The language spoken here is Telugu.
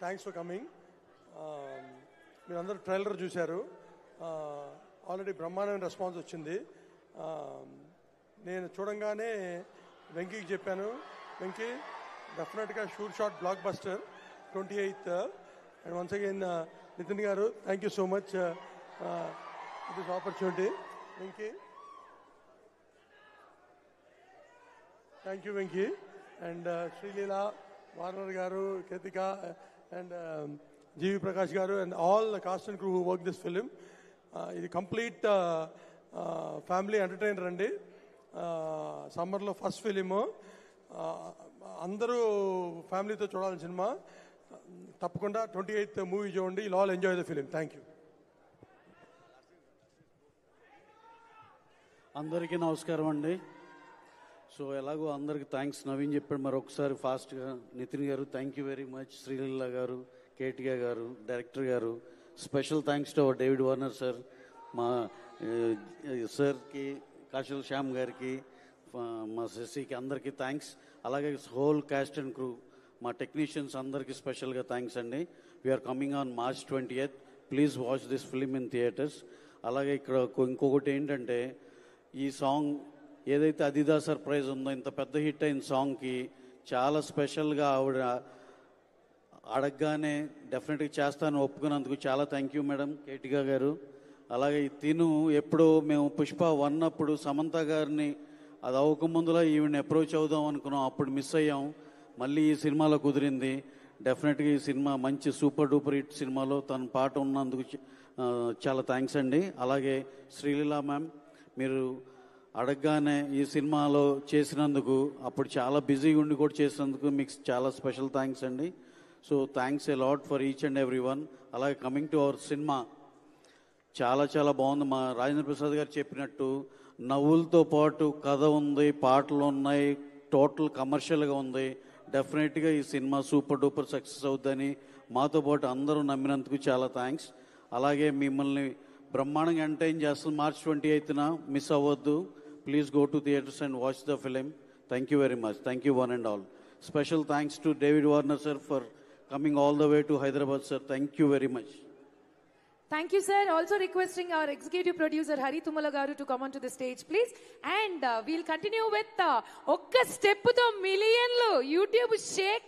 Thanks for coming. మీరందరూ ట్రైలర్ చూశారు. ఆల్రెడీ బ్రహ్మాండమైన రెస్పాన్స్ వచ్చింది. నేను చూడంగానే వెంకీకి చెప్పాను, వెంకీ డెఫినెట్గా shot blockbuster 28th. And once again Nithin garu, thank you so much this opportunity. Venky, thank you Venky. And Sreeleela, Warner garu, Ketika and GV Prakash garu and all the cast and crew who work this film. ఇది కంప్లీట్ ఫ్యామిలీ ఎంటర్టైనర్ అండి. సమ్మర్లో ఫస్ట్ ఫిలిము, అందరూ ఫ్యామిలీతో చూడాలని సినిమా. తప్పకుండా 28th మూవీ చూడండి. Will all enjoy the film. Thank you. అందరికీ నమస్కారం అండి. సో ఎలాగో అందరికి థ్యాంక్స్ నవీన్ చెప్పాడు, మరొకసారి ఫాస్ట్గా. Nitin garu thank you very much, Sreeleela గారు, కేటిగా గారు, డైరెక్టర్ గారు, special thanks to our David Warner sir, మా సార్కి, కాశల్ శ్యామ్ గారికి, మా శశికి, అందరికీ థ్యాంక్స్. అలాగే హోల్ క్యాస్ట్ అండ్ క్రూ, మా టెక్నీషియన్స్ అందరికీ స్పెషల్గా థ్యాంక్స్ అండి. We are coming on March 20th. Please watch this film in theatres. అలాగే ఇక్కడ ఇంకొకటి ఏంటంటే, ఈ సాంగ్ ఏదైతే అదిదా సర్ప్రైజ్ ఉందో, ఇంత పెద్ద హిట్ అయిన సాంగ్కి చాలా స్పెషల్గా ఆవిడ అడగగానే డెఫినెట్గా చేస్తాను ఒప్పుకున్నందుకు చాలా థ్యాంక్ యూ మేడం, కేటిగా గారు. అలాగే తిను ఎప్పుడో మేము పుష్ప 1 అప్పుడు సమంత గారిని అది అవ్వకముందులో ఈవిని అప్రోచ్ అవుదాం అనుకున్నాం, అప్పుడు మిస్ అయ్యాం. మళ్ళీ ఈ సినిమాలో కుదిరింది. డెఫినెట్గా ఈ సినిమా మంచి సూపర్ డూపర్ హిట్ సినిమాలో తన పాట ఉన్నందుకు చాలా థ్యాంక్స్ అండి. అలాగే శ్రీలీల మ్యామ్, మీరు అడగగానే ఈ సినిమాలో చేసినందుకు, అప్పుడు చాలా బిజీగా ఉండి కూడా చేసినందుకు మీకు చాలా స్పెషల్ థ్యాంక్స్ అండి. So thanks a lot for each and every one. అలాగే కమింగ్ టు అవర్ సినిమా, చాలా చాలా బాగుంది. మా రాజేంద్ర ప్రసాద్ గారు చెప్పినట్టు నవ్వులతో పాటు కథ ఉంది, పాటలు ఉన్నాయి, టోటల్ కమర్షియల్గా ఉంది. డెఫినెట్గా ఈ సినిమా సూపర్ డూపర్ సక్సెస్ అవుతుందని మాతో పాటు అందరూ నమ్మినందుకు చాలా థ్యాంక్స్. అలాగే మిమ్మల్ని బ్రహ్మాండంగా ఎంటర్టైన్ చేస్తుంది. March 28th మిస్ అవ్వద్దు. Please go to theatres and watch the film. Thank you very much. Thank you one and all. Special thanks to David Warner sir for coming all the way to Hyderabad, sir. Thank you very much. Thank you, sir. Also requesting our executive producer Hari Tumala garu to come onto the stage, please. And we'll continue with okka step to million lo YouTube shake